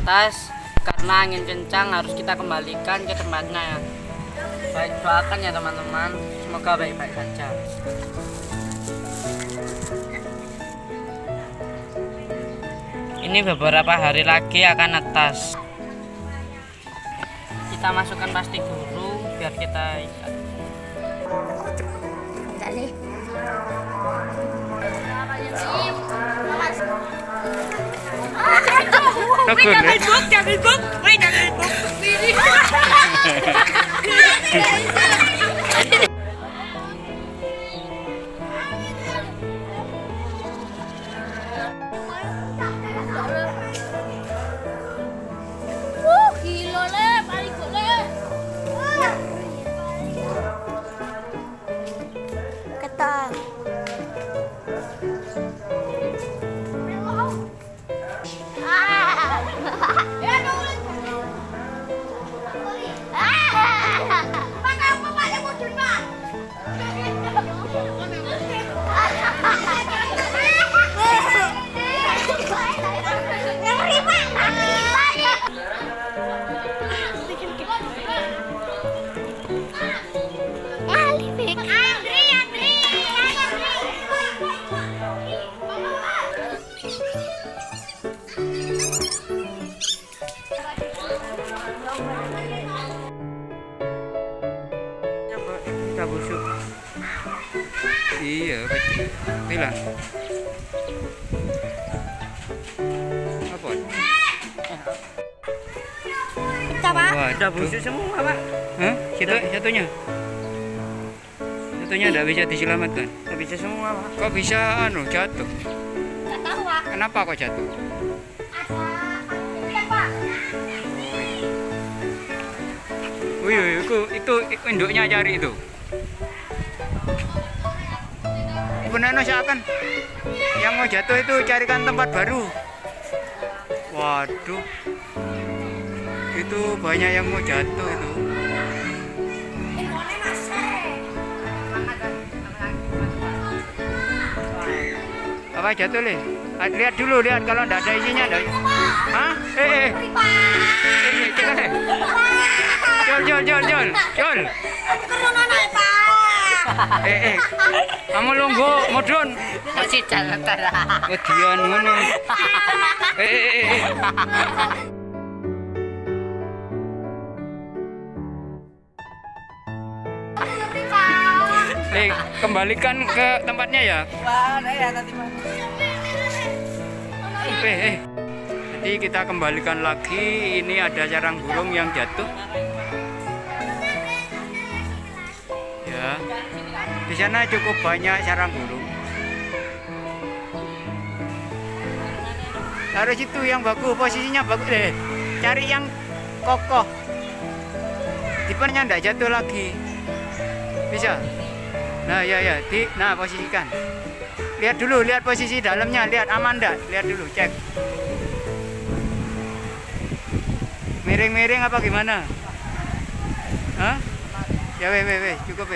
atas karena angin kencang, harus kita kembalikan ke tempatnya ya. Baik, doakan ya teman-teman, semoga baik-baik saja. Ini beberapa hari lagi akan netas. Kita masukkan plastik dulu biar kita ikat. Jangan buk. Gila le, paling gole. Ketang. Kita busuk. Iya, bilang. Apa? Wah, Udah busuk semua, Pak. hah? Satunya? Satunya tidak bisa diselamatkan. Udah bisa semua, Pak. Kok bisa jatuh? Nggak tahu, Pak. Kenapa kok jatuh? Wih, itu induknya cari itu. Benar seakan yang mau jatuh itu carikan tempat baru. Waduh, itu banyak yang mau jatuh itu. Apa jatuh le? Lihat dulu, lihat kalau tidak ada isinya. Hah? Jol. Kamu lungguh, mudun. Masih jalan tara. Kedian ngono. Kembalikan ke tempatnya ya. Mana ya nanti, Pak? Jadi kita kembalikan lagi. Ini ada sarang burung yang jatuh. Ya, di sana cukup banyak sarang burung. Taruh situ yang bagus, posisinya bagus deh. Cari yang kokoh. Tipenya enggak jatuh lagi. Bisa. Nah, ya. Nah, posisikan. Lihat dulu, lihat posisi dalamnya, lihat aman enggak? Lihat dulu, cek. Miring-miring apa gimana? Hah? Ya, cukup,